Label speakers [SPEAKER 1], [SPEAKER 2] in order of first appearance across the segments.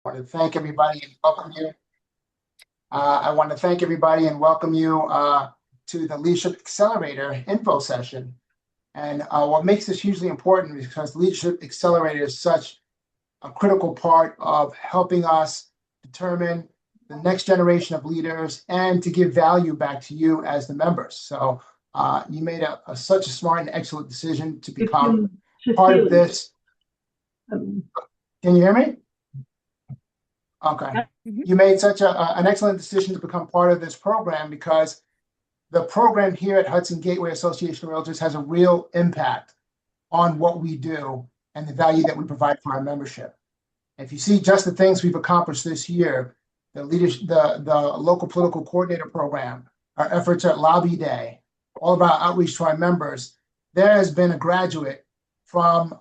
[SPEAKER 1] want to thank everybody and welcome you. I want to thank everybody and welcome you to the Leadership Accelerator info session. And what makes this hugely important is because Leadership Accelerator is such a critical part of helping us determine the next generation of leaders and to give value back to you as the members. So you made such a smart and excellent decision to become part of this. Can you hear me? Okay. You made such an excellent decision to become part of this program because the program here at Hudson Gateway Association of Realtors has a real impact on what we do and the value that we provide for our membership. If you see just the things we've accomplished this year, the local political coordinator program, our efforts at Lobby Day, all of our outreach to our members, there has been a graduate from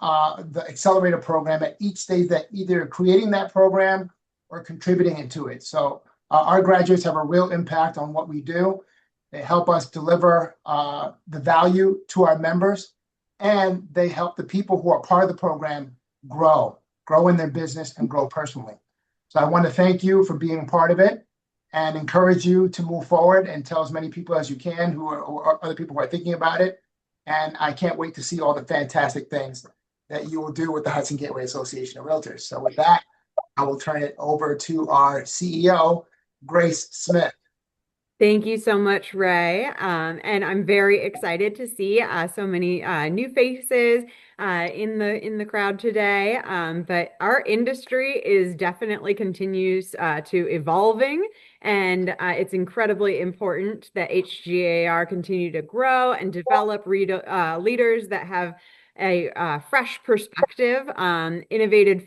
[SPEAKER 1] the Accelerator program at each stage that either creating that program or contributing into it. So our graduates have a real impact on what we do. They help us deliver the value to our members, and they help the people who are part of the program grow in their business and grow personally. So I want to thank you for being part of it and encourage you to move forward and tell as many people as you can or other people who are thinking about it. And I can't wait to see all the fantastic things that you will do with the Hudson Gateway Association of Realtors. So with that, I will turn it over to our CEO, Grace Smith.
[SPEAKER 2] Thank you so much, Ray. And I'm very excited to see so many new faces in the crowd today. But our industry is definitely continues to evolving, and it's incredibly important that HGAR continue to grow and develop leaders that have a fresh perspective, innovative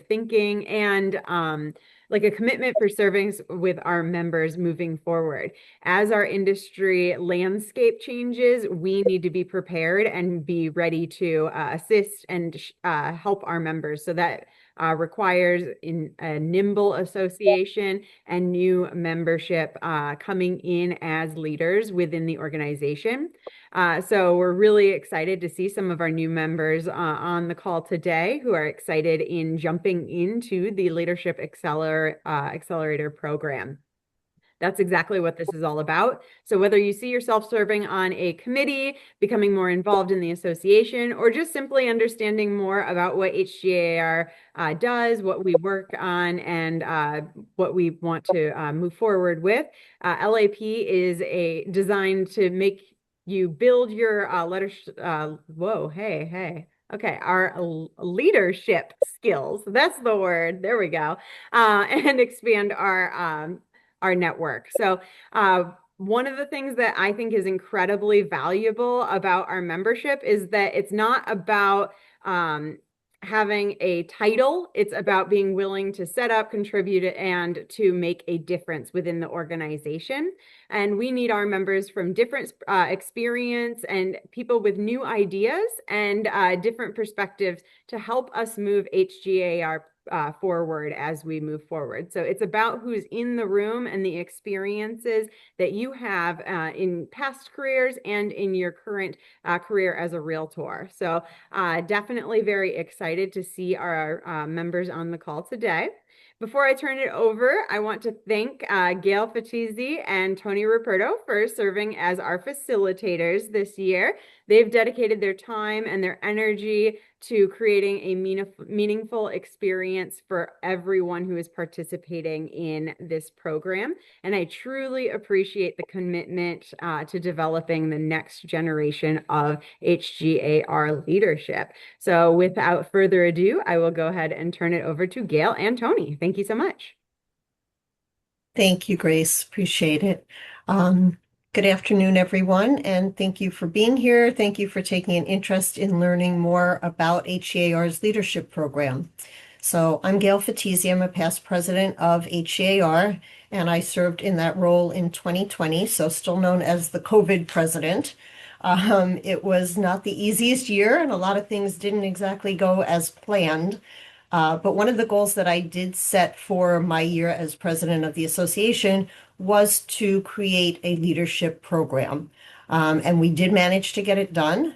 [SPEAKER 2] thinking, and like a commitment for serving with our members moving forward. As our industry landscape changes, we need to be prepared and be ready to assist and help our members. So that requires a nimble association and new membership coming in as leaders within the organization. So we're really excited to see some of our new members on the call today who are excited in jumping into the Leadership Accelerator program. That's exactly what this is all about. So whether you see yourself serving on a committee, becoming more involved in the association, or just simply understanding more about what HGAR does, what we work on, and what we want to move forward with, LAP is designed to make you build your our leadership skills. That's the word. There we go. And expand our network. So one of the things that I think is incredibly valuable about our membership is that it's not about having a title. It's about being willing to set up, contribute, and to make a difference within the organization. And we need our members from different experience and people with new ideas and different perspectives to help us move HGAR forward as we move forward. So it's about who's in the room and the experiences that you have in past careers and in your current career as a realtor. So definitely very excited to see our members on the call today. Before I turn it over, I want to thank Gail Fatizzi and Tony Ruperto for serving as our facilitators this year. They've dedicated their time and their energy to creating a meaningful experience for everyone who is participating in this program. And I truly appreciate the commitment to developing the next generation of HGAR leadership. So without further ado, I will go ahead and turn it over to Gail and Tony. Thank you so much.
[SPEAKER 3] Thank you, Grace. Appreciate it. Good afternoon, everyone, and thank you for being here. Thank you for taking an interest in learning more about HGAR's leadership program. So I'm Gail Fatizzi. I'm a past president of HGAR, and I served in that role in 2020, so still known as the COVID president. It was not the easiest year, and a lot of things didn't exactly go as planned. But one of the goals that I did set for my year as president of the association was to create a leadership program. And we did manage to get it done.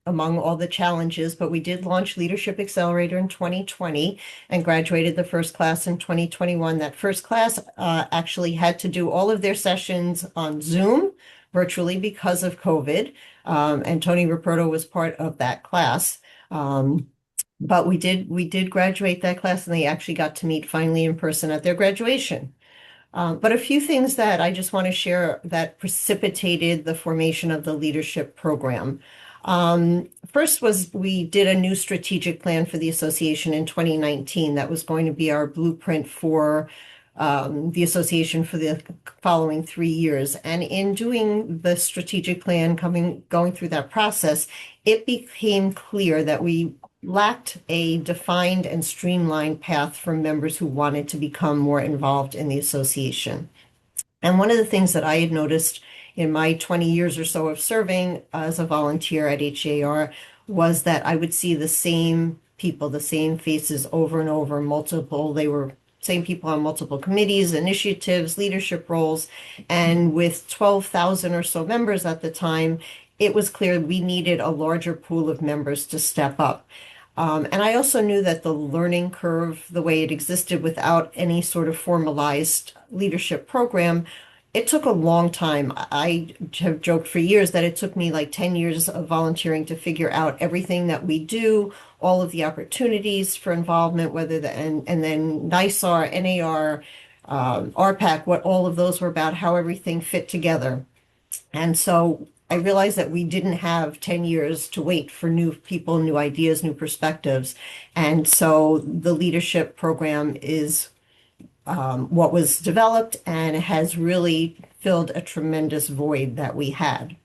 [SPEAKER 3] among all the challenges, but we did launch Leadership Accelerator in 2020 and graduated the first class in 2021. That first class actually had to do all of their sessions on Zoom virtually because of COVID. And Tony Raperto was part of that class. But we did graduate that class, and they actually got to meet finally in person at their graduation. But a few things that I just want to share that precipitated the formation of the leadership program. First was we did a new strategic plan for the association in 2019 that was going to be our blueprint for the association for the following 3 years. And in doing the strategic plan, going through that process, it became clear that we lacked a defined and streamlined path for members who wanted to become more involved in the association. And one of the things that I had noticed in my 20 years or so of serving as a volunteer at HGAR was that I would see the same people, the same faces over and over, they were same people on multiple committees, initiatives, leadership roles. And with 12,000 or so members at the time, it was clear we needed a larger pool of members to step up. And I also knew that the learning curve, the way it existed without any sort of formalized leadership program, it took a long time. I have joked for years that it took me like 10 years of volunteering to figure out everything that we do, all of the opportunities for involvement, and then NISAR, NAR, RPAC, what all of those were about, how everything fit together. And so I realized that we didn't have 10 years to wait for new people, new ideas, new perspectives. And so the leadership program is what was developed, and it has really filled a tremendous void that we had.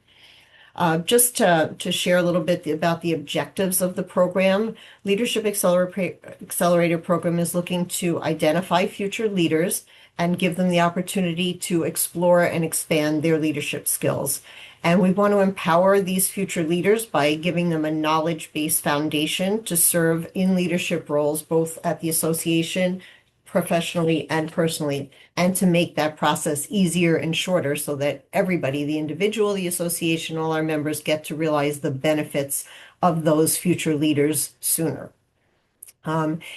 [SPEAKER 3] Just to share a little bit about the objectives of the program, Leadership Accelerator program is looking to identify future leaders and give them the opportunity to explore and expand their leadership skills. And we want to empower these future leaders by giving them a knowledge-based foundation to serve in leadership roles, both at the association, professionally and personally, and to make that process easier and shorter so that everybody, the individual, the association, all our members get to realize the benefits of those future leaders sooner.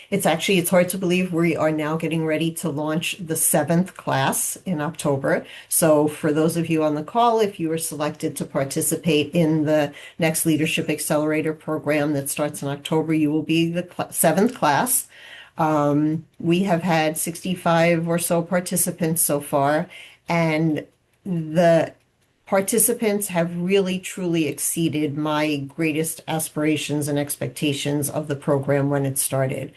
[SPEAKER 3] It's hard to believe we are now getting ready to launch the 7th class in October. So for those of you on the call, if you are selected to participate in the next Leadership Accelerator program that starts in October, you will be the 7th class. We have had 65 or so participants so far, and the participants have really truly exceeded my greatest aspirations and expectations of the program when it started.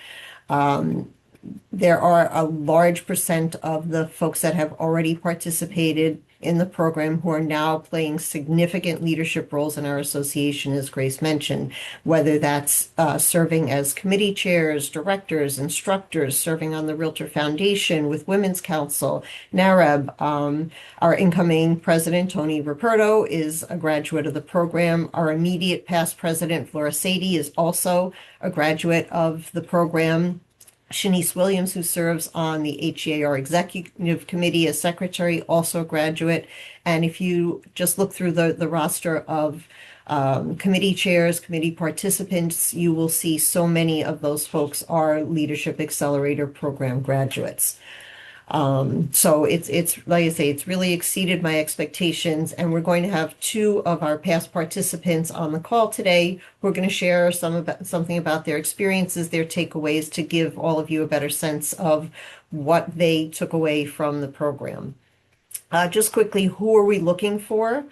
[SPEAKER 3] There are a large percent of the folks that have already participated in the program who are now playing significant leadership roles in our association, as Grace mentioned, whether that's serving as committee chairs, directors, instructors, serving on the Realtor Foundation with Women's Council, NAREB. Our incoming president, Tony Raperto, is a graduate of the program. Our immediate past president, Flora Sadie, is also a graduate of the program. Shanice Williams, who serves on the HGAR Executive Committee as secretary, also a graduate. And if you just look through the roster of committee chairs, committee participants, you will see so many of those folks are Leadership Accelerator program graduates. So it's like I say, it's really exceeded my expectations, and we're going to have 2 of our past participants on the call today who are going to share something about their experiences, their takeaways, to give all of you a better sense of what they took away from the program. Just quickly, who are we looking for?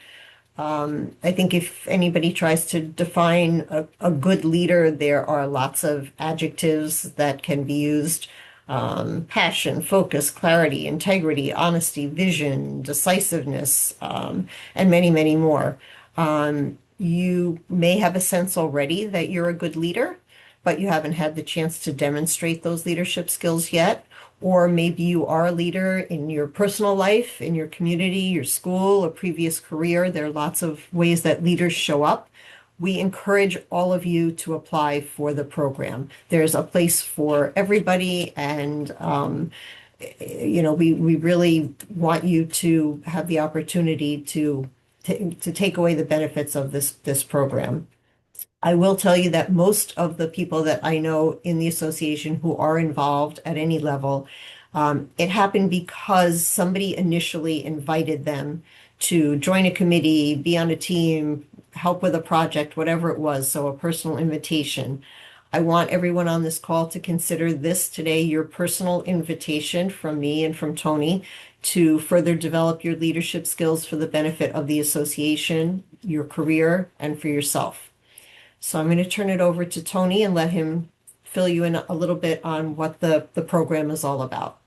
[SPEAKER 3] I think if anybody tries to define a good leader, there are lots of adjectives that can be used. Passion, focus, clarity, integrity, honesty, vision, decisiveness, and many, many more. You may have a sense already that you're a good leader, but you haven't had the chance to demonstrate those leadership skills yet. Or maybe you are a leader in your personal life, in your community, your school, a previous career. There are lots of ways that leaders show up. We encourage all of you to apply for the program. There's a place for everybody, and we really want you to have the opportunity to take away the benefits of this program. I will tell you that most of the people that I know in the association who are involved at any level, it happened because somebody initially invited them to join a committee, be on a team, help with a project, whatever it was. So a personal invitation. I want everyone on this call to consider this today your personal invitation from me and from Tony to further develop your leadership skills for the benefit of the association, your career, and for yourself. So I'm going to turn it over to Tony and let him fill you in a little bit on what the program is all about.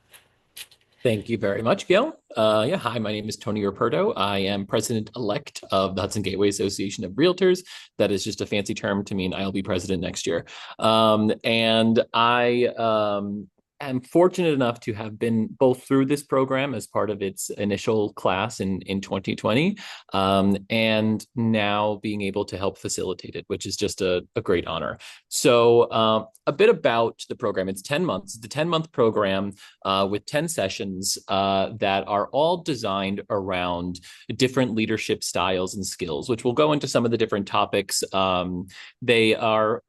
[SPEAKER 4] Thank you very much, Gail. Hi, my name is Tony Ruperto. I am president-elect of the Hudson Gateway Association of Realtors. That is just a fancy term to mean I'll be president next year. And I am fortunate enough to have been both through this program as part of its initial class in 2020, and now being able to help facilitate it, which is just a great honor. So a bit about the program. It's 10 months. It's a 10-month program with 10 sessions that are all designed around different leadership styles and skills, which will go into some of the different topics. They are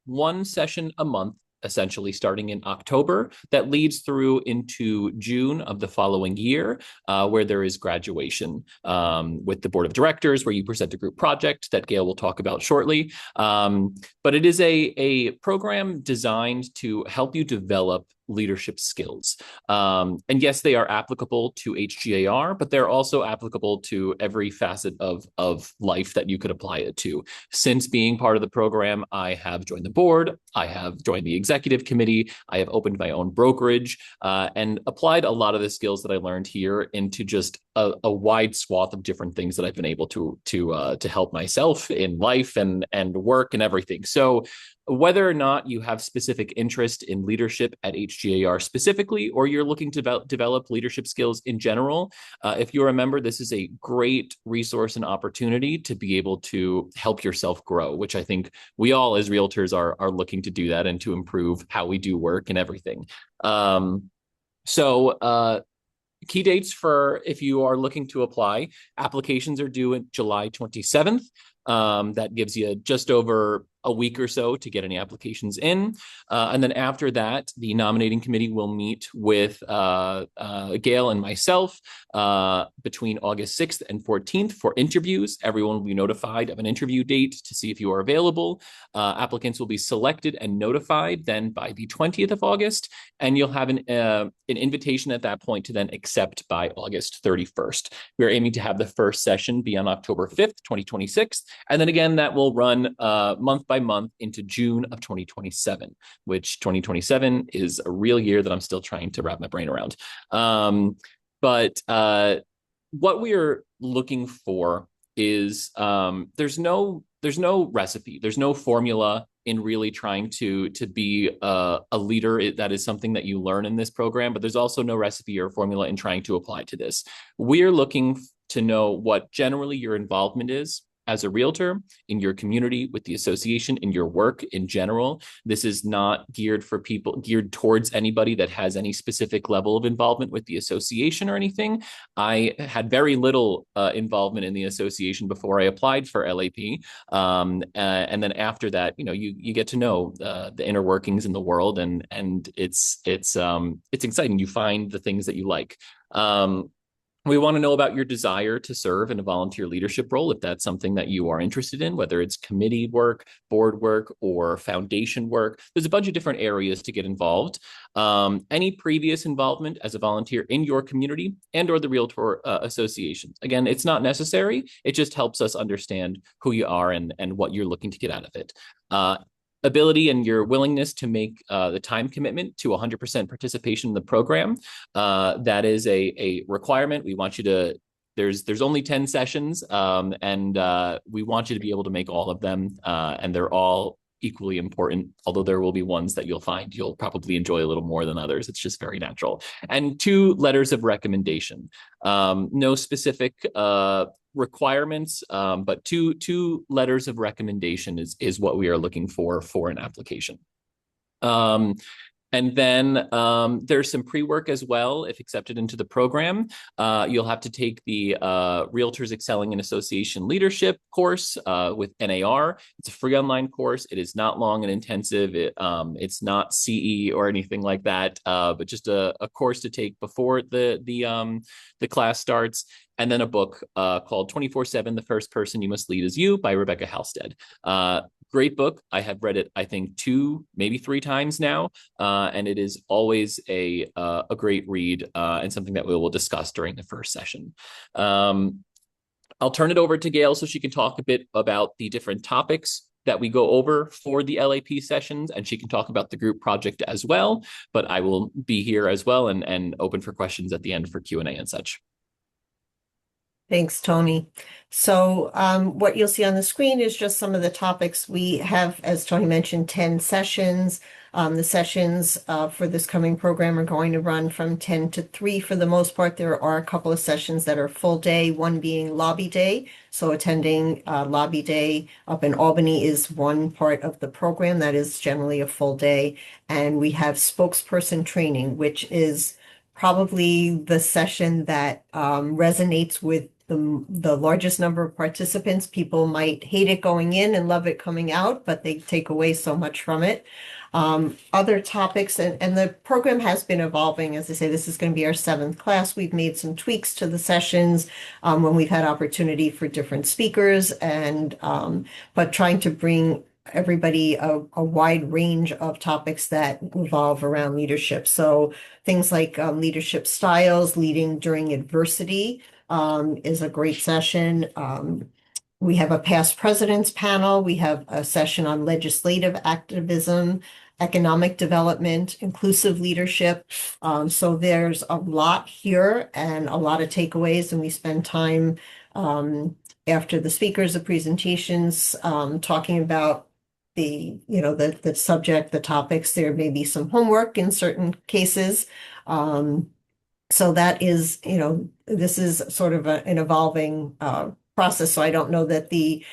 [SPEAKER 4] one session a month, essentially starting in October, that leads through into June of the following year, where there is graduation with the board of directors, where you present a group project that Gail will talk about shortly. But it is a program designed to help you develop leadership skills. And yes, they are applicable to HGAR, but they're also applicable to every facet of life that you could apply it to. Since being part of the program, I have joined the board, I have joined the executive committee, I have opened my own brokerage, and applied a lot of the skills that I learned here into just a wide swath of different things that I've been able to help myself in life and work and everything. So whether or not you have specific interest in leadership at HGAR specifically, or you're looking to develop leadership skills in general, if you're a member, this is a great resource and opportunity to be able to help yourself grow, which I think we all as realtors are looking to do that and to improve how we do work and everything. Key dates for if you are looking to apply, applications are due on July 27th. That gives you just over a week or so to get any applications in. And then after that, the nominating committee will meet with Gail and myself between August 6th and 14th for interviews. Everyone will be notified of an interview date to see if you are available. Applicants will be selected and notified then by the 20th of August, and you'll have an invitation at that point to then accept by August 31st. We're aiming to have the first session be on October 5th, 2026. And then again, that will run month by month into June of 2027, which 2027 is a real year that I'm still trying to wrap my brain around. But what we are looking for is there's no recipe, there's no formula in really trying to be a leader. That is something that you learn in this program, but there's also no recipe or formula in trying to apply to this. We're looking to know what generally your involvement is as a realtor in your community, with the association, in your work in general. This is not geared towards anybody that has any specific level of involvement with the association or anything. I had very little involvement in the association before I applied for LAP. And then after that, you get to know the inner workings in the world, and it's exciting. You find the things that you like. We want to know about your desire to serve in a volunteer leadership role, if that's something that you are interested in, whether it's committee work, board work, or foundation work. There's a bunch of different areas to get involved. Any previous involvement as a volunteer in your community and or the Realtor Association. Again, it's not necessary. It just helps us understand who you are and what you're looking to get out of it. Ability and your willingness to make the time commitment to 100% participation in the program. That is a requirement. We want you to, there's only 10 sessions, and we want you to be able to make all of them, and they're all equally important, although there will be ones that you'll find you'll probably enjoy a little more than others. It's just very natural. And 2 letters of recommendation. No specific requirements, but two letters of recommendation is what we are looking for an application. And then there's some pre-work as well, if accepted into the program. You'll have to take the Realtors Excelling in Association Leadership course with NAR. It's a free online course. It is not long and intensive. It's not CE or anything like that, but just a course to take before the class starts. And then a book called 24/7, The First Person You Must Lead Is You by Rebecca Halstead. Great book. I have read it, I think, 2, maybe 3 times now. And it is always a great read and something that we will discuss during the first session. I'll turn it over to Gail so she can talk a bit about the different topics that we go over for the LAP sessions, and she can talk about the group project as well. But I will be here as well and open for questions at the end for Q&A and such.
[SPEAKER 3] Thanks, Tony. So what you'll see on the screen is just some of the topics. We have, as Tony mentioned, 10 sessions. The sessions for this coming program are going to run from 10 to 3 for the most part. There are a couple of sessions that are full day, one being lobby day. So attending lobby day up in Albany is one part of the program. That is generally a full day. And we have spokesperson training, which is probably the session that resonates with the largest number of participants. People might hate it going in and love it coming out, but they take away so much from it. Other topics, and the program has been evolving. As I say, this is going to be our 7th class. We've made some tweaks to the sessions when we've had opportunity for different speakers, and but trying to bring everybody a wide range of topics that revolve around leadership. So things like leadership styles, leading during adversity is a great session. We have a past presidents panel. We have a session on legislative activism, economic development, inclusive leadership. So there's a lot here and a lot of takeaways, and we spend time after the speakers, the presentations, talking about the subject, the topics. There may be some homework in certain cases. So that is, this is sort of an evolving process. So I don't know that the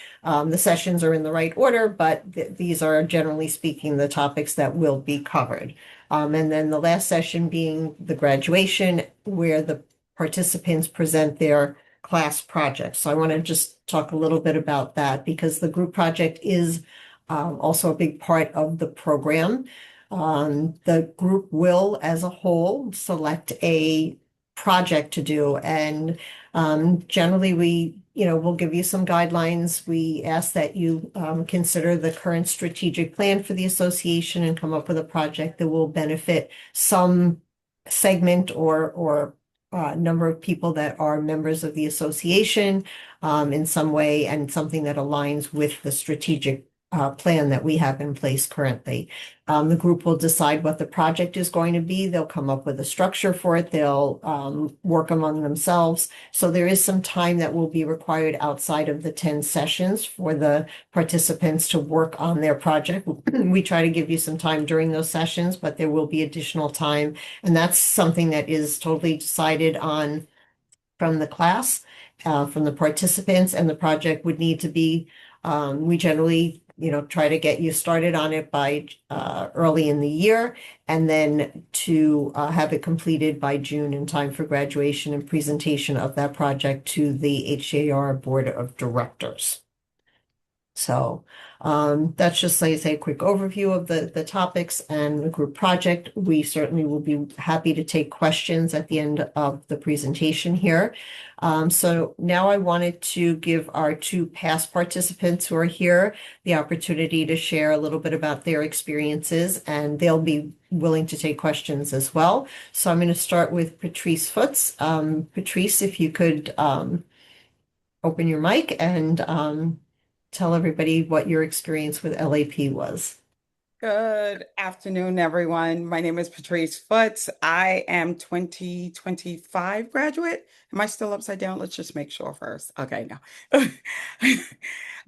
[SPEAKER 3] sessions are in the right order, but these are generally speaking the topics that will be covered. And then the last session being the graduation, where the participants present their class projects. So I want to just talk a little bit about that, because the group project is also a big part of the program. The group will, as a whole, select a project to do, and generally we'll give you some guidelines. We ask that you consider the current strategic plan for the association and come up with a project that will benefit some segment or number of people that are members of the association in some way, and something that aligns with the strategic plan that we have in place currently. The group will decide what the project is going to be. They'll come up with a structure for it. They'll work among themselves. So there is some time that will be required outside of the 10 sessions for the participants to work on their project. We try to give you some time during those sessions, but there will be additional time. And that's something that is totally decided on from the class, from the participants, and the project would need to be, we generally try to get you started on it by early in the year, and then to have it completed by June in time for graduation and presentation of that project to the HGAR Board of Directors. So that's just, like I say, a quick overview of the topics and the group project. We certainly will be happy to take questions at the end of the presentation here. So now I wanted to give our 2 past participants who are here the opportunity to share a little bit about their experiences, and they'll be willing to take questions as well. So I'm going to start with Patrice Foots. Patrice, if you could open your mic and tell everybody what your experience with LAP was.
[SPEAKER 5] Good afternoon, everyone. My name is Patrice Foots. I am 2025 graduate. Am I still upside down? Let's just make sure first. Okay, no.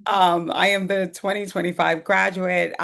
[SPEAKER 5] I am the 2025 graduate.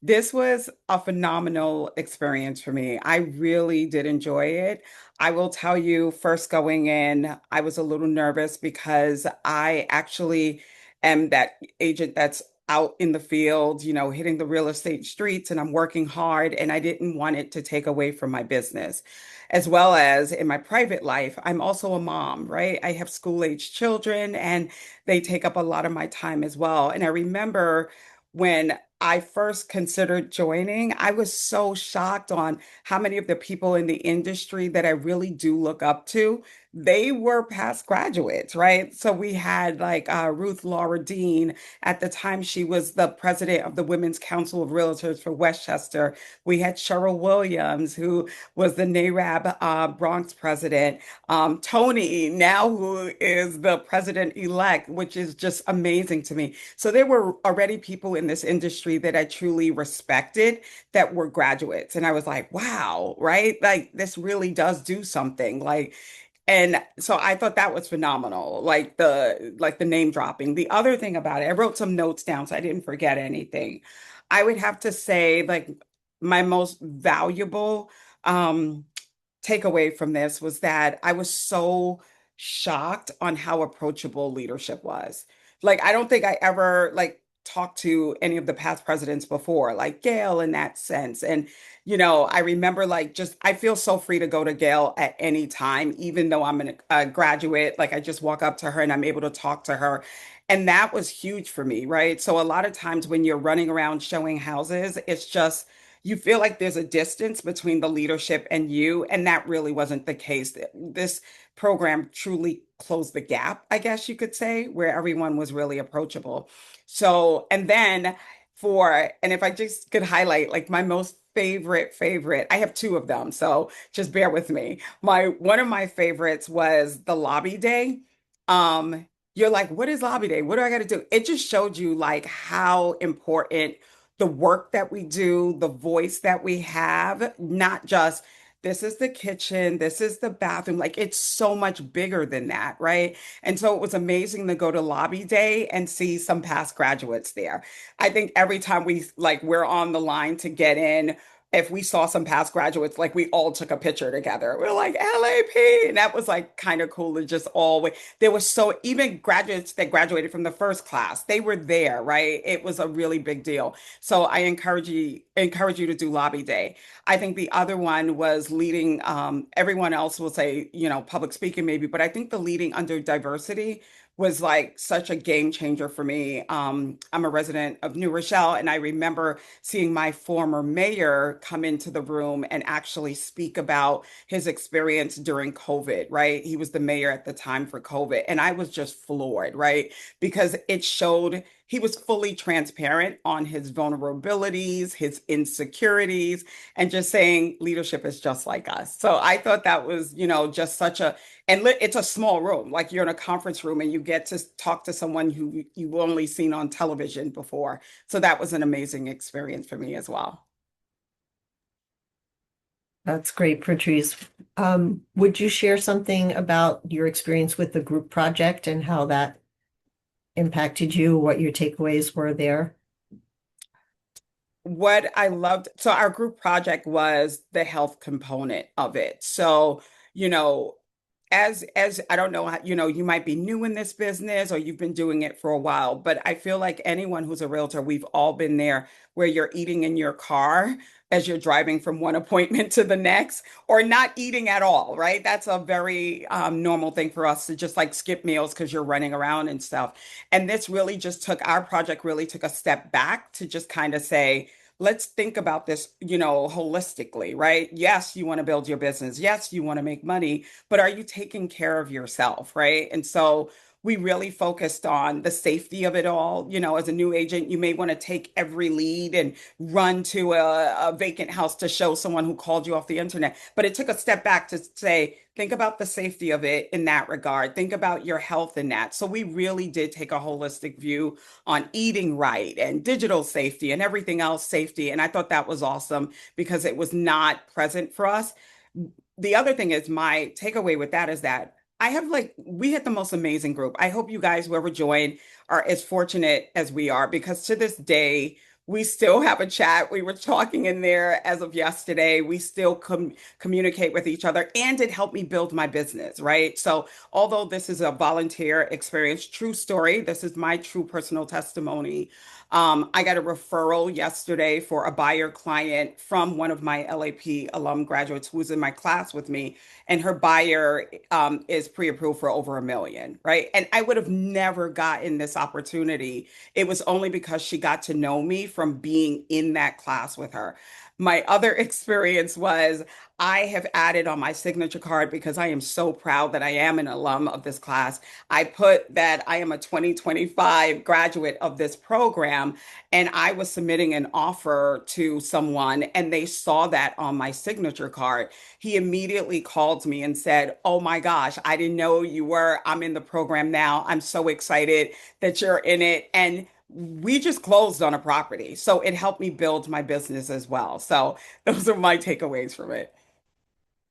[SPEAKER 5] This was a phenomenal experience for me. I really did enjoy it. I will tell you, first going in, I was a little nervous because I actually am that agent that's out in the field, hitting the real estate streets, and I'm working hard, and I didn't want it to take away from my business. As well as in my private life, I'm also a mom, right? I have school-age children, and they take up a lot of my time as well. And I remember when I first considered joining, I was so shocked on how many of the people in the industry that I really do look up to, they were past graduates, right? So we had like Ruth Laura Dean. At the time, she was the president of the Women's Council of Realtors for Westchester. We had Cheryl Williams, who was the NARAB Bronx president. Tony, now who is the president-elect, which is just amazing to me. So there were already people in this industry that I truly respected that were graduates. And I was like, wow, right? Like this really does do something. And so I thought that was phenomenal, like the name dropping. The other thing about it, I wrote some notes down so I didn't forget anything. I would have to say like my most valuable um takeaway from this was that I was so shocked on how approachable leadership was. Like, I don't think I ever like talked to any of the past presidents before, like Gail in that sense. And, I remember like just, I feel so free to go to Gail at any time, even though I'm a graduate, like I just walk up to her and I'm able to talk to her. And that was huge for me, right? So a lot of times when you're running around showing houses, it's just, you feel like there's a distance between the leadership and you, and that really wasn't the case. This program truly closed the gap, I guess you could say, where everyone was really approachable. So, and then and if I just could highlight like my most favorite, I have two of them, so just bear with me. One of my favorites was the lobby day. You're like, what is lobby day? What do I got to do? It just showed you like how important the work that we do, the voice that we have, not just this is the kitchen, this is the bathroom. Like it's so much bigger than that, right? And so it was amazing to go to lobby day and see some past graduates there. I think every time we're on the line to get in, if we saw some past graduates, like we all took a picture together. We're like LAP. And that was like kind of cool to just there was even graduates that graduated from the first class, they were there, right? It was a really big deal. So I encourage you to do lobby day. I think the other one was leading, everyone else will say, public speaking maybe, but I think the leading under diversity was like such a game changer for me. I'm a resident of New Rochelle, and I remember seeing my former mayor come into the room and actually speak about his experience during COVID, right? He was the mayor at the time for COVID, and I was just floored, right? Because it showed he was fully transparent on his vulnerabilities, his insecurities, and just saying leadership is just like us. So I thought that was, just such it's a small room, like you're in a conference room and you get to talk to someone who you've only seen on television before. So that was an amazing experience for me as well.
[SPEAKER 3] That's great, Patrice. Would you share something about your experience with the group project and how that impacted you, what your takeaways were there?
[SPEAKER 5] What I loved, so our group project was the health component of it. So, you know, as I don't know how, you might be new in this business or you've been doing it for a while, but I feel like anyone who's a realtor, we've all been there where you're eating in your car as you're driving from one appointment to the next, or not eating at all, right? That's a very normal thing for us to just like skip meals because you're running around and stuff. And this really just our project really took a step back to just kind of say, let's think about this, holistically, right? Yes, you want to build your business. Yes, you want to make money, but are you taking care of yourself, right? And so we really focused on the safety of it all. As a new agent, you may want to take every lead and run to a vacant house to show someone who called you off the internet. But it took a step back to say, think about the safety of it in that regard. Think about your health in that. So we really did take a holistic view on eating right and digital safety and everything else safety. And I thought that was awesome because it was not present for us. The other thing is my takeaway with that is that we had the most amazing group. I hope you guys, whoever joined, are as fortunate as we are because to this day, we still have a chat. We were talking in there as of yesterday. We still communicate with each other, and it helped me build my business, right? So, although this is a volunteer experience, true story, this is my true personal testimony. I got a referral yesterday for a buyer client from one of my LAP alum graduates who was in my class with me, and her buyer is pre-approved for over 1 million, right? And I would have never gotten this opportunity. It was only because she got to know me from being in that class with her. My other experience was I have added on my signature card because I am so proud that I am an alum of this class. I put that I am a 2025 graduate of this program, and I was submitting an offer to someone, and they saw that on my signature card. He immediately called me and said, "Oh my gosh, I didn't know you were. I'm in the program now. I'm so excited that you're in it." And we just closed on a property. So it helped me build my business as well. So those are my takeaways from it.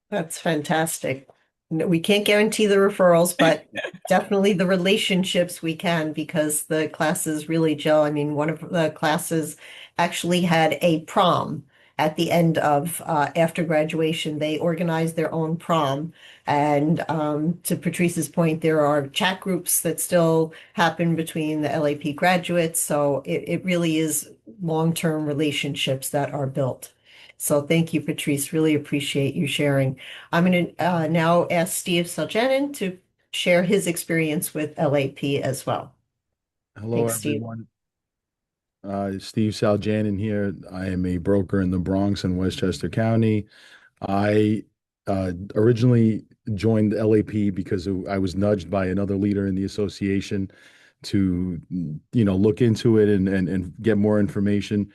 [SPEAKER 3] That's fantastic. No, we can't guarantee the referrals, but definitely the relationships we can because the classes really gel. I mean, one of the classes actually had a prom at the end of after graduation. They organized their own prom. And to Patrice's point, there are chat groups that still happen between the LAP graduates. So it really is long-term relationships that are built. So thank you, Patrice. Really appreciate you sharing. I'm going to now ask Steve Seljanin to share his experience with LAP as well.
[SPEAKER 6] Hello,
[SPEAKER 3] Thanks, Steve.
[SPEAKER 6] everyone. Steve Saljanin here. I am a broker in the Bronx and Westchester County. I originally joined LAP because I was nudged by another leader in the association to, look into it and get more information.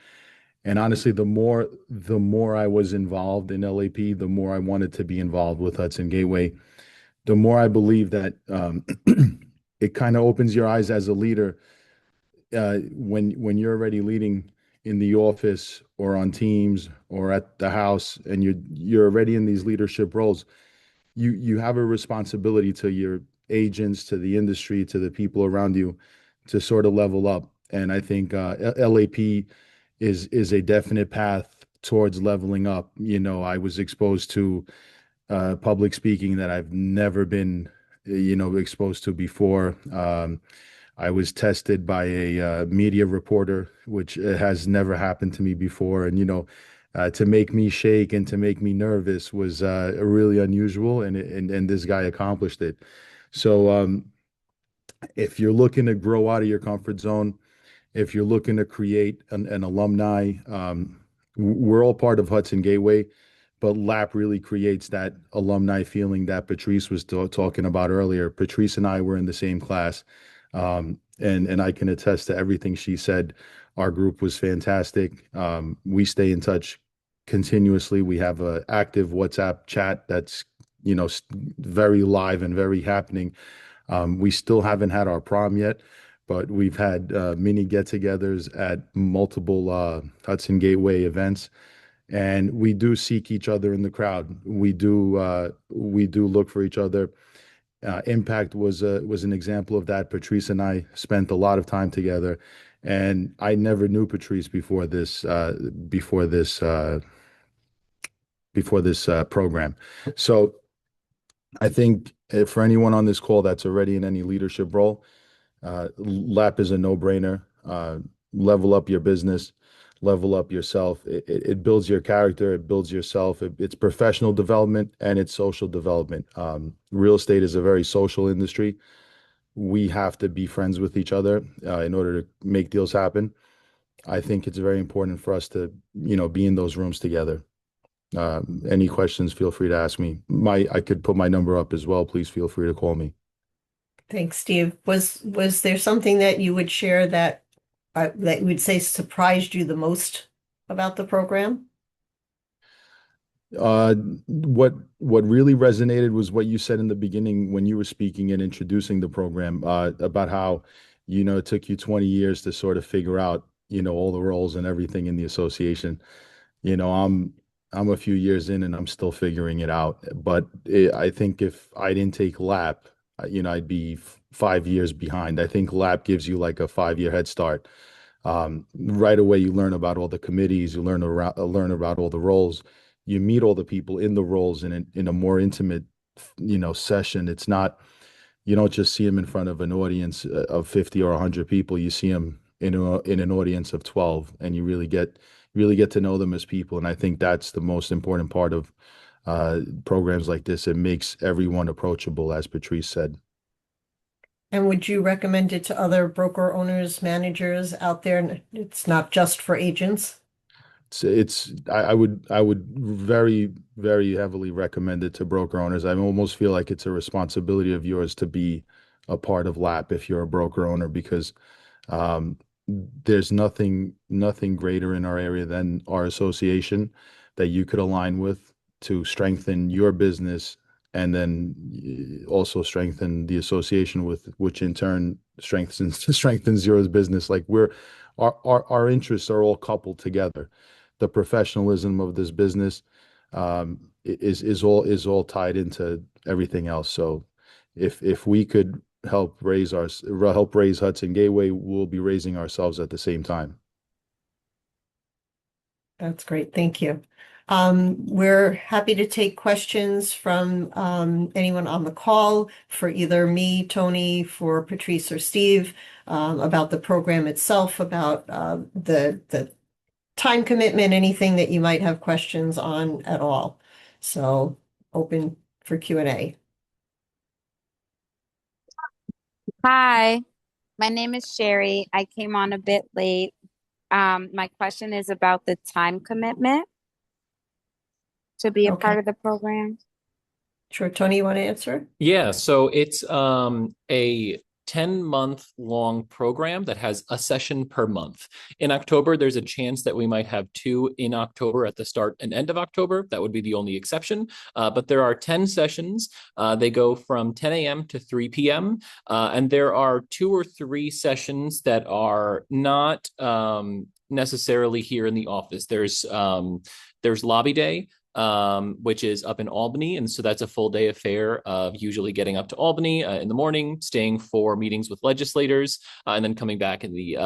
[SPEAKER 6] And honestly, the more I was involved in LAP, the more I wanted to be involved with Hudson Gateway. The more I believe that it kind of opens your eyes as a leader when you're already leading in the office or on teams or at the house, and you're already in these leadership roles. You have a responsibility to your agents, to the industry, to the people around you, to sort of level up. And I think LAP is a definite path towards leveling up. I was exposed to public speaking that I've never been, exposed to before. I was tested by a media reporter, which has never happened to me before. And, to make me shake and to make me nervous was really unusual. And this guy accomplished it. So if you're looking to grow out of your comfort zone, if you're looking to create an alumni, we're all part of Hudson Gateway, but LAP really creates that alumni feeling that Patrice was talking about earlier. Patrice and I were in the same class. And I can attest to everything she said. Our group was fantastic. We stay in touch continuously. We have an active WhatsApp chat that's, very live and very happening. We still haven't had our prom yet, but we've had mini get-togethers at multiple Hudson Gateway events, and we do seek each other in the crowd. We do look for each other. Impact was an example of that. Patrice and I spent a lot of time together, and I never knew Patrice before this program. So I think for anyone on this call that's already in any leadership role, LAP is a no-brainer. Level up your business, level up yourself. It builds your character, it builds yourself. It's professional development and it's social development. Real estate is a very social industry. We have to be friends with each other in order to make deals happen. I think it's very important for us to, be in those rooms together. Any questions, feel free to ask me. I could put my number up as well. Please feel free to call me.
[SPEAKER 3] Thanks, Steve. Was there something that you would share that you would say surprised you the most about the program?
[SPEAKER 6] What really resonated was what you said in the beginning when you were speaking and introducing the program, about how, it took you 20 years to sort of figure out, all the roles and everything in the association. I'm a few years in and I'm still figuring it out. But I think if I didn't take LAP, I'd be 5 years behind. I think LAP gives you like a 5-year head start. Right away, you learn about all the committees, you learn about all the roles, you meet all the people in the roles in a more intimate, session. It's not, you don't just see them in front of an audience of 50 or 100 people. You see them in an audience of 12, and you really get to know them as people. And I think that's the most important part of programs like this. It makes everyone approachable, as Patrice said.
[SPEAKER 3] And would you recommend it to other broker owners, managers out there? It's not just for agents.
[SPEAKER 6] I would very heavily recommend it to broker owners. I almost feel like it's a responsibility of yours to be a part of LAP if you're a broker owner, because um, there's nothing greater in our area than our association that you could align with to strengthen your business, and then also strengthen the association, with which in turn strengthens your business. Like our interests are all coupled together. The professionalism of this business is all tied into everything else. So if we could help raise Hudson Gateway, we'll be raising ourselves at the same time.
[SPEAKER 3] That's great. Thank you. We're happy to take questions from anyone on the call, for either me, Tony, for Patrice or Steve, about the program itself, about the time commitment, anything that you might have questions on at all. So open for Q&A.
[SPEAKER 7] Hi, my name is Sherry. I came on a bit late. My question is about the time commitment to be a
[SPEAKER 3] Okay.
[SPEAKER 7] part of the program.
[SPEAKER 3] Sure. Tony, you want to answer?
[SPEAKER 4] Yeah, so it's a 10-month long program that has a session per month. In October, there's a chance that we might have 2 in October at the start and end of October. That would be the only exception. But there are 10 sessions. They go from 10 a.m. to 3 p.m. And there are 2 or 3 sessions that are not necessarily here in the office. There's Lobby Day, which is up in Albany. And so that's a full day affair of usually getting up to Albany in the morning, staying for meetings with legislators, and then coming back in the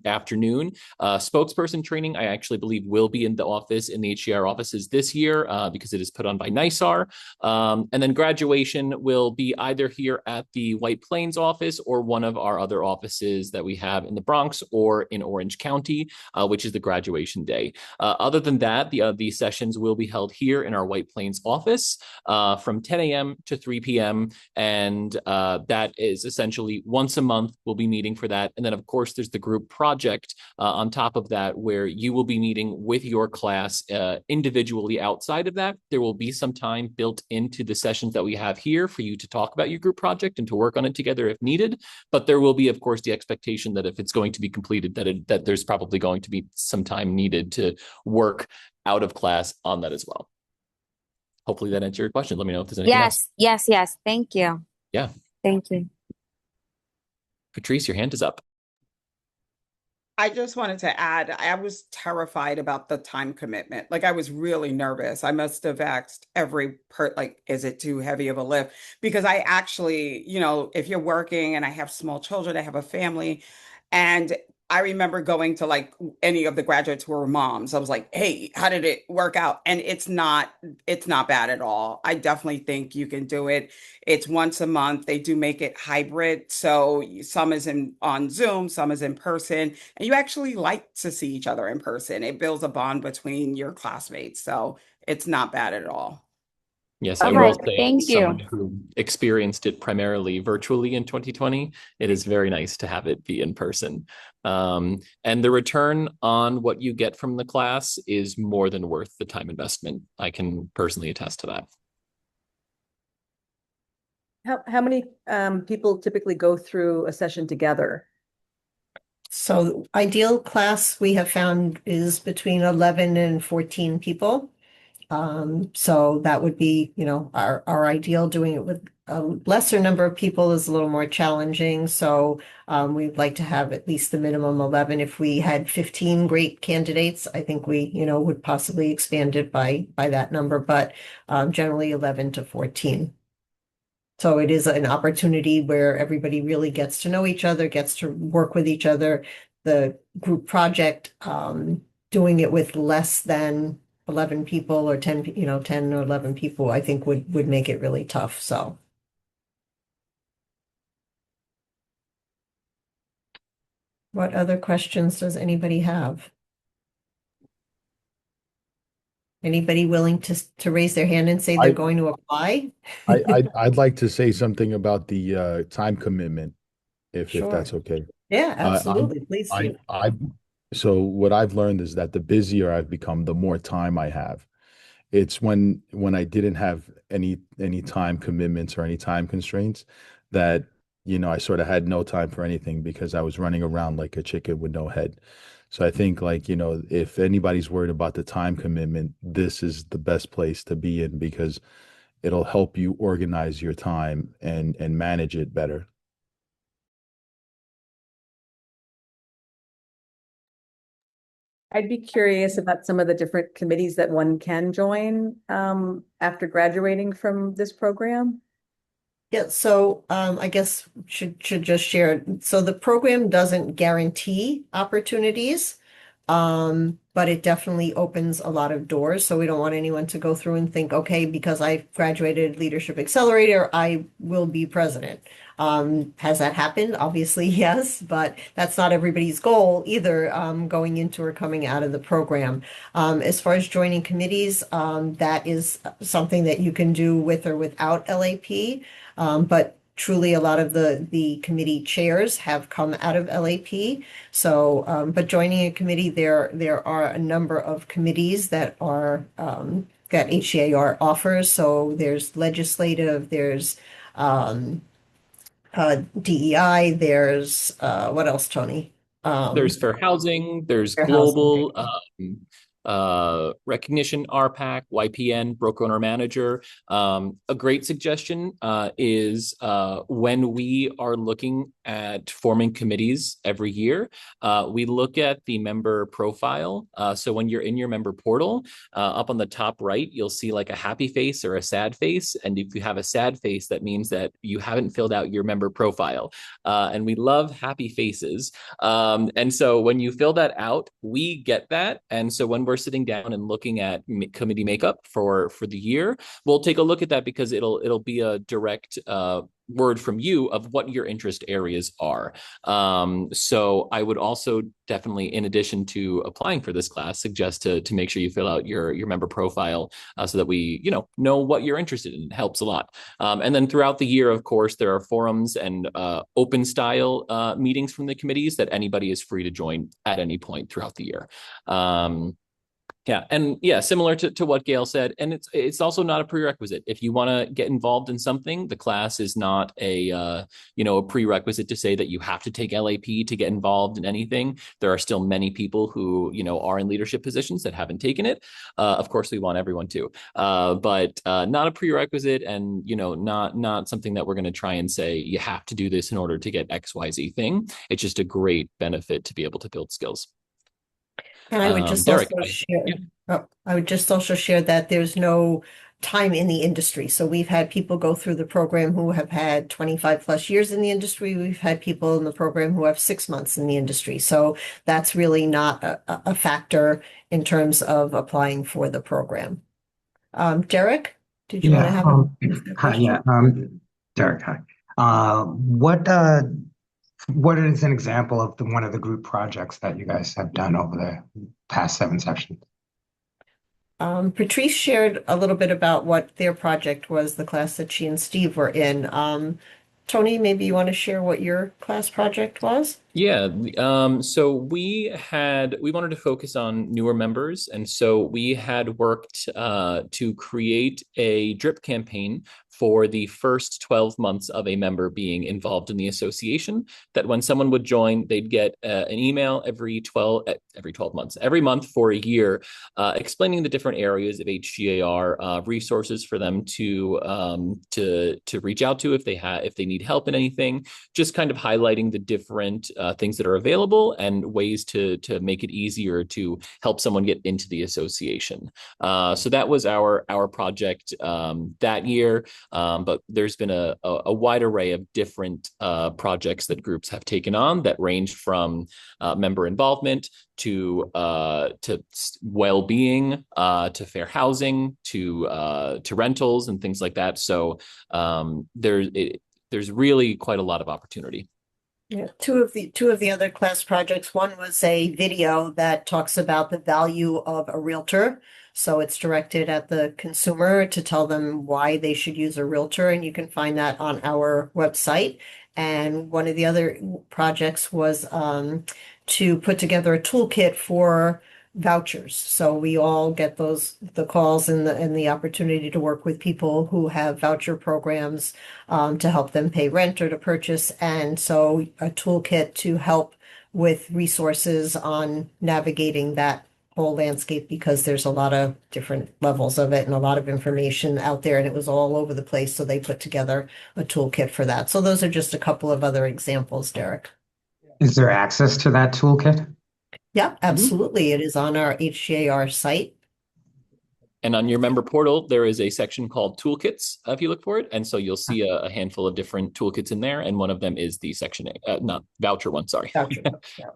[SPEAKER 4] afternoon. Spokesperson training, I actually believe, will be in the office, in the HGAR offices this year, because it is put on by NYSAR. And then graduation will be either here at the White Plains office or one of our other offices that we have in the Bronx or in Orange County, which is the graduation day. Other than that, the sessions will be held here in our White Plains office from 10 a.m. to 3 p.m. And that is essentially once a month we'll be meeting for that. And then, of course, there's the group project on top of that, where you will be meeting with your class individually. Outside of that, there will be some time built into the sessions that we have here for you to talk about your group project and to work on it together if needed. But there will be, of course, the expectation that if it's going to be completed, that there's probably going to be some time needed to work out of class on that as well. Hopefully that answered your question. Let me know if there's anything else.
[SPEAKER 7] Yes. Thank you.
[SPEAKER 4] Yeah.
[SPEAKER 7] Thank you.
[SPEAKER 4] Patrice, your hand is up.
[SPEAKER 5] I just wanted to add, I was terrified about the time commitment. Like, I was really nervous. I must have asked every like, is it too heavy of a lift? Because I actually, if you're working, and I have small children, I have a family, and I remember going to like any of the graduates who were moms. I was like, hey, how did it work out? And it's not bad at all. I definitely think you can do it. It's once a month. They do make it hybrid. So some is on Zoom, some is in person, and you actually like to see each other in person. It builds a bond between your classmates. So it's not bad at all.
[SPEAKER 4] Yes,
[SPEAKER 7] All
[SPEAKER 4] I
[SPEAKER 7] right,
[SPEAKER 4] will say,
[SPEAKER 7] thank
[SPEAKER 4] as someone
[SPEAKER 7] you.
[SPEAKER 4] who experienced it primarily virtually in 2020, it is very nice to have it be in person. And the return on what you get from the class is more than worth the time investment. I can personally attest to that.
[SPEAKER 8] How many people typically go through a session together?
[SPEAKER 3] So ideal class we have found is between 11 and 14 people. So that would be, our ideal. Doing it with a lesser number of people is a little more challenging. So we'd like to have at least the minimum 11. If we had 15 great candidates, I think we, would possibly expand it by that number, but generally 11 to 14. So it is an opportunity where everybody really gets to know each other, gets to work with each other. The group project, doing it with less than 11 people or 10, 10 or 11 people, I think would make it really tough. So. What other questions does anybody have? Anybody willing to raise their hand and say they're
[SPEAKER 6] I,
[SPEAKER 3] going to apply?
[SPEAKER 6] I'd like to say something about the time commitment, if
[SPEAKER 3] Sure.
[SPEAKER 6] that's okay.
[SPEAKER 3] Yeah,
[SPEAKER 6] Uh,
[SPEAKER 3] absolutely. Please do.
[SPEAKER 6] I so what I've learned is that the busier I've become, the more time I have. It's when I didn't have any time commitments or any time constraints that, I sort of had no time for anything because I was running around like a chicken with no head. So I think, like, if anybody's worried about the time commitment, this is the best place to be in because it'll help you organize your time and manage it better.
[SPEAKER 8] I'd be curious about some of the different committees that one can join after graduating from this program.
[SPEAKER 3] Yeah, so I guess should just share. So the program doesn't guarantee opportunities, but it definitely opens a lot of doors. So we don't want anyone to go through and think, okay, because I graduated Leadership Accelerator, I will be president. Has that happened? Obviously, yes, but that's not everybody's goal either, going into or coming out of the program. As far as joining committees, that is something that you can do with or without LAP. But truly, a lot of the committee chairs have come out of LAP. So, but joining a committee, there are a number of committees that are that HGAR offers. So there's legislative, there's DEI, there's what else, Tony?
[SPEAKER 4] There's fair housing, there's
[SPEAKER 3] Fair housing.
[SPEAKER 4] global recognition, RPAC, YPN, broker owner manager. A great suggestion is when we are looking at forming committees every year, we look at the member profile. So when you're in your member portal, up on the top right, you'll see like a happy face or a sad face. And if you have a sad face, that means that you haven't filled out your member profile. And we love happy faces. And so when you fill that out, we get that. And so when we're sitting down and looking at committee makeup for the year, we'll take a look at that because it'll be a direct word from you of what your interest areas are. So I would also definitely, in addition to applying for this class, suggest to make sure you fill out your member profile so that we know what you're interested in. It helps a lot. And then throughout the year, of course, there are forums and open style meetings from the committees that anybody is free to join at any point throughout the year. Similar to what Gail said, and it's also not a prerequisite. If you want to get involved in something, the class is not a prerequisite to say that you have to take LAP to get involved in anything. There are still many people who are in leadership positions that haven't taken it. Of course, we want everyone to, but not a prerequisite, and not something that we're going to try and say you have to do this in order to get XYZ thing. It's just a great benefit to be able to build skills.
[SPEAKER 3] And I would just
[SPEAKER 4] Derek,
[SPEAKER 3] also share, I would just also share that there's no time in the industry. So we've had people go through the program who have had 25 plus years in the industry. We've had people in the program who have 6 months in the industry. So that's really not a factor in terms of applying for the program. Derek, did you want to have a
[SPEAKER 9] Hi, yeah, Derek, hi. What is an example of one of the group projects that you guys have done over the past 7 sessions?
[SPEAKER 3] Patrice shared a little bit about what their project was, the class that she and Steve were in. Tony, maybe you want to share what your class project was?
[SPEAKER 4] Yeah, so we wanted to focus on newer members, and so we had worked to create a drip campaign for the first 12 months of a member being involved in the association, that when someone would join, they'd get an email every 12 months, every month for a year, explaining the different areas of HGAR, resources for them to reach out to if they need help in anything, just kind of highlighting the different things that are available and ways to make it easier to help someone get into the association. So that was our project that year. But there's been a wide array of different projects that groups have taken on that range from member involvement to well-being, to fair housing, to rentals and things like that. So there's really quite a lot of opportunity.
[SPEAKER 3] Yeah, two of the other class projects. One was a video that talks about the value of a realtor. So it's directed at the consumer to tell them why they should use a realtor, and you can find that on our website. And one of the other projects was to put together a toolkit for vouchers. So we all get the calls and the opportunity to work with people who have voucher programs to help them pay rent or to purchase. And so a toolkit to help with resources on navigating that whole landscape, because there's a lot of different levels of it and a lot of information out there, and it was all over the place. So they put together a toolkit for that. So those are just a couple of other examples, Derek.
[SPEAKER 9] Is there access to that toolkit?
[SPEAKER 3] Yeah, absolutely. It is on our HGAR site.
[SPEAKER 4] And on your member portal, there is a section called toolkits if you look for it. And so you'll see a handful of different toolkits in there. And one of them is the section A, not voucher one, sorry.
[SPEAKER 3] Voucher, yeah.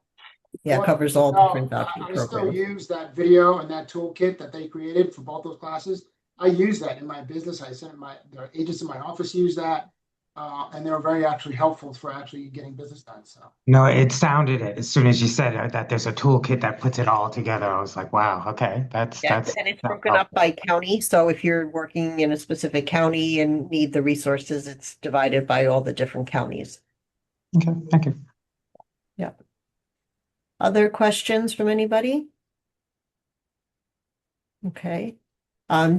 [SPEAKER 3] Yeah, it covers all different voucher
[SPEAKER 1] I still
[SPEAKER 3] programs.
[SPEAKER 1] use that video and that toolkit that they created for both those classes. I use that in my business. I sent the agents in my office use that. And they were very actually helpful for actually getting business done. So
[SPEAKER 9] No, it sounded it as soon as you said that there's a toolkit that puts it all together. I was like, wow, okay, that's
[SPEAKER 3] And it's broken up by county. So if you're working in a specific county and need the resources, it's divided by all the different counties.
[SPEAKER 9] Okay, thank you.
[SPEAKER 3] Yeah. Other questions from anybody? Okay.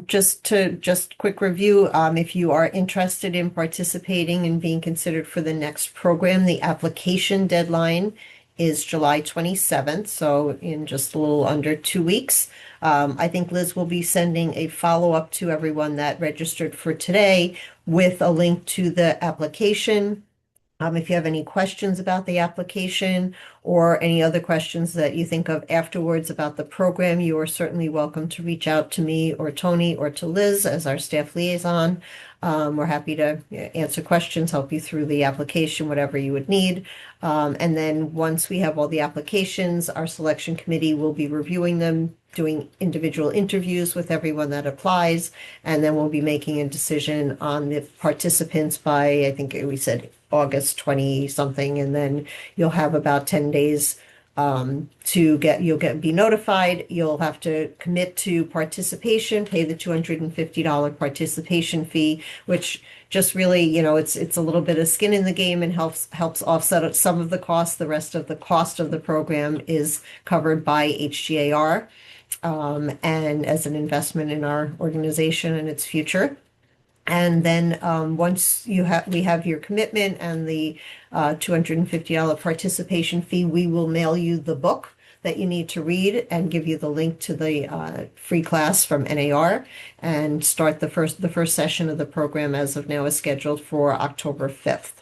[SPEAKER 3] Just quick review, if you are interested in participating and being considered for the next program, the application deadline is July 27th, so in just a little under 2 weeks. I think Liz will be sending a follow-up to everyone that registered for today with a link to the application. If you have any questions about the application or any other questions that you think of afterwards about the program, you are certainly welcome to reach out to me or Tony or to Liz as our staff liaison. We're happy to answer questions, help you through the application, whatever you would need. And then once we have all the applications, our selection committee will be reviewing them, doing individual interviews with everyone that applies, and then we'll be making a decision on the participants by, I think we said August 20 something, and then you'll have about 10 days be notified. You'll have to commit to participation, pay the $250 participation fee, which just really, it's a little bit of skin in the game and helps offset some of the cost. The rest of the cost of the program is covered by HGAR, and as an investment in our organization and its future. And then once we have your commitment and the $250 participation fee, we will mail you the book that you need to read and give you the link to the free class from NAR, and start the first session of the program as of now is scheduled for October 5th.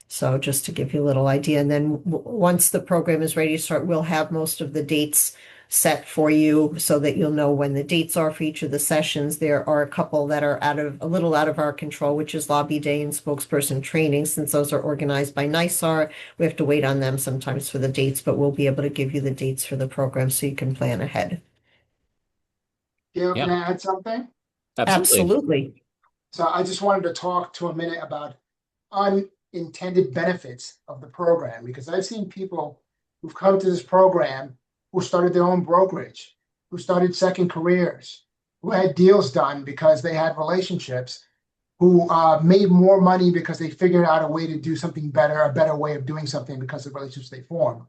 [SPEAKER 3] So just to give you a little idea, and then once the program is ready to start, we'll have most of the dates set for you so that you'll know when the dates are for each of the sessions. There are a couple that are a little out of our control, which is lobby day and spokesperson training. Since those are organized by NYSAR, we have to wait on them sometimes for the dates, but we'll be able to give you the dates for the program so you can plan ahead.
[SPEAKER 1] Gail,
[SPEAKER 4] Yeah.
[SPEAKER 1] can I add something?
[SPEAKER 3] Absolutely.
[SPEAKER 1] So I just wanted to talk to a minute about unintended benefits of the program, because I've seen people who've come to this program who started their own brokerage, who started second careers, who had deals done because they had relationships, who made more money because they figured out a way to do something better, a better way of doing something because of relationships they formed.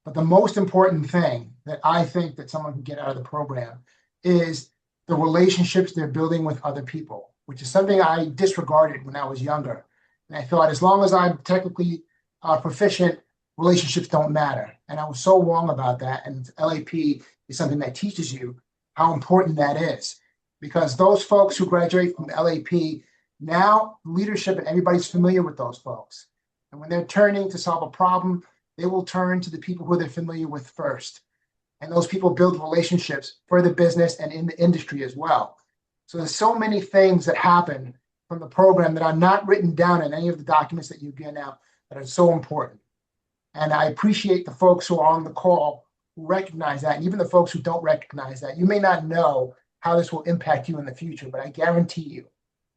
[SPEAKER 1] But the most important thing that I think that someone can get out of the program is the relationships they're building with other people, which is something I disregarded when I was younger. And I thought as long as I'm technically proficient, relationships don't matter. And I was so wrong about that. And LAP is something that teaches you how important that is. Because those folks who graduate from LAP, now leadership and everybody's familiar with those folks. And when they're turning to solve a problem, they will turn to the people who they're familiar with first. And those people build relationships for the business and in the industry as well. So there's so many things that happen from the program that are not written down in any of the documents that you get out that are so important. And I appreciate the folks who are on the call who recognize that, and even the folks who don't recognize that. You may not know how this will impact you in the future, but I guarantee you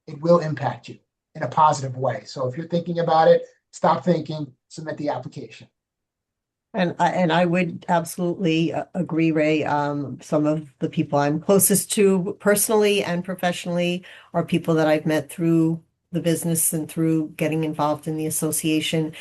[SPEAKER 1] it will impact you in a positive way. So if you're thinking about it, stop thinking, submit the application.
[SPEAKER 3] And I would absolutely agree, Ray. Some of the people I'm closest to personally and professionally are people that I've met through the business and through getting involved in the association.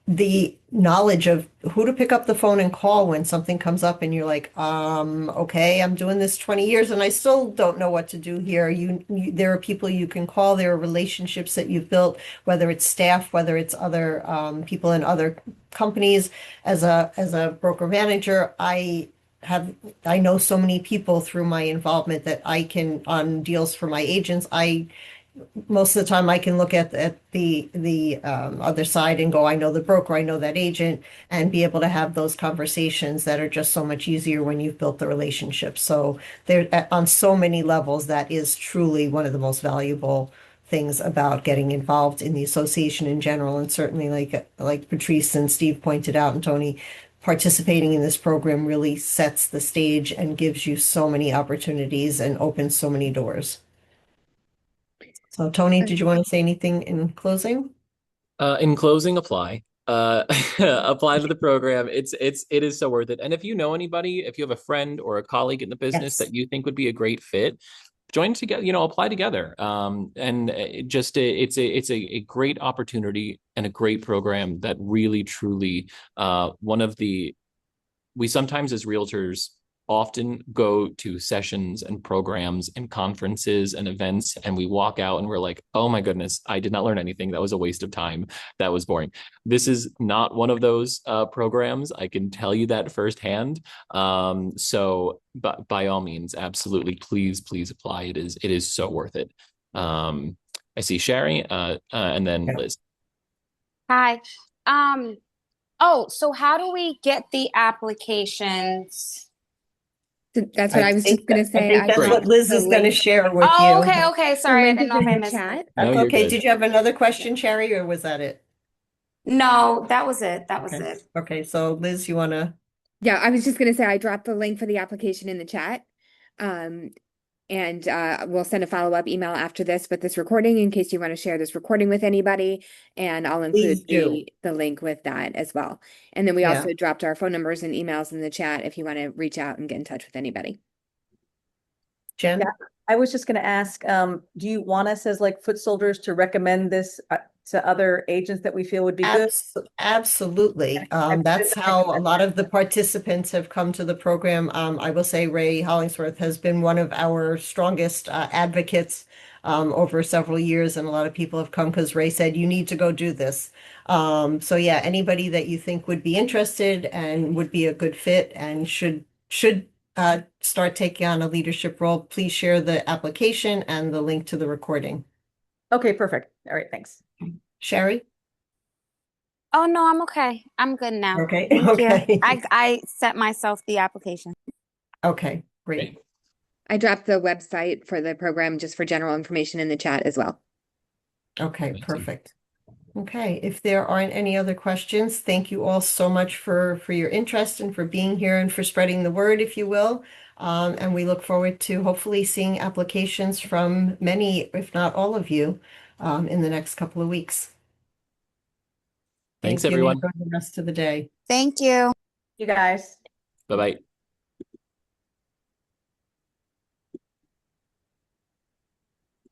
[SPEAKER 3] The knowledge of who to pick up the phone and call when something comes up and you're like, okay, I'm doing this 20 years and I still don't know what to do here. There are people you can call, there are relationships that you've built, whether it's staff, whether it's other people in other companies. As a broker manager, I know so many people through my involvement that I can, on deals for my agents, most of the time I can look at the other side and go, I know the broker, I know that agent, and be able to have those conversations that are just so much easier when you've built the relationship. So there, on so many levels, that is truly one of the most valuable things about getting involved in the association in general. And certainly like Patrice and Steve pointed out, and Tony, participating in this program really sets the stage and gives you so many opportunities and opens so many doors. So Tony, did you want to say anything in closing?
[SPEAKER 4] In closing, apply. Apply to the program. It is so worth it. And if you know anybody, if you have a friend or a colleague in the business
[SPEAKER 3] Yes.
[SPEAKER 4] that you think would be a great fit, join together, apply together. It's a great opportunity and a great program that really, truly, we sometimes as realtors often go to sessions and programs and conferences and events, and we walk out and we're like, oh my goodness, I did not learn anything. That was a waste of time. That was boring. This is not one of those programs. I can tell you that firsthand. But by all means, absolutely, please apply. It is so worth it. I see Sherry, and then Liz.
[SPEAKER 7] Hi. So how do we get the applications?
[SPEAKER 10] That's what I was just going to say.
[SPEAKER 3] I think that's what Liz is going to share with you.
[SPEAKER 7] Okay. Sorry, I didn't know if I missed
[SPEAKER 10] chat.
[SPEAKER 7] it.
[SPEAKER 4] No, you're
[SPEAKER 3] Okay,
[SPEAKER 4] good.
[SPEAKER 3] did you have another question, Sherry, or was that it?
[SPEAKER 7] No, that was it. That was
[SPEAKER 3] Okay.
[SPEAKER 7] it.
[SPEAKER 3] Okay, so Liz, you want to?
[SPEAKER 10] Yeah, I was just going to say I dropped the link for the application in the chat. And we'll send a follow-up email after this with this recording in case you want to share this recording with anybody. And I'll include the link with that as well. And then we also dropped our phone numbers and emails in the chat if you want to reach out and get in touch with anybody.
[SPEAKER 3] Jen?
[SPEAKER 8] Yeah, I was just going to ask, do you want us as like foot soldiers to recommend this to other agents that we feel would be good?
[SPEAKER 3] Absolutely. That's how a lot of the participants have come to the program. I will say Ray Hollingsworth has been one of our strongest advocates over several years, and a lot of people have come because Ray said, you need to go do this. So yeah, anybody that you think would be interested and would be a good fit and should start taking on a leadership role, please share the application and the link to the recording.
[SPEAKER 8] Okay, perfect. All right, thanks.
[SPEAKER 3] Sherry?
[SPEAKER 7] Oh no, I'm okay. I'm good now.
[SPEAKER 3] Okay.
[SPEAKER 7] Thank
[SPEAKER 3] Okay.
[SPEAKER 7] you. I sent myself the application.
[SPEAKER 3] Okay, great.
[SPEAKER 10] I dropped the website for the program just for general information in the chat as well.
[SPEAKER 3] Okay, perfect. Okay, if there aren't any other questions, thank you all so much for your interest and for being here and for spreading the word, if you will. And we look forward to hopefully seeing applications from many, if not all of you, in the next couple of weeks.
[SPEAKER 4] Thanks,
[SPEAKER 3] Thank you, and
[SPEAKER 4] everyone.
[SPEAKER 3] enjoy the rest of the day.
[SPEAKER 7] Thank you.
[SPEAKER 8] You guys.
[SPEAKER 4] Bye-bye.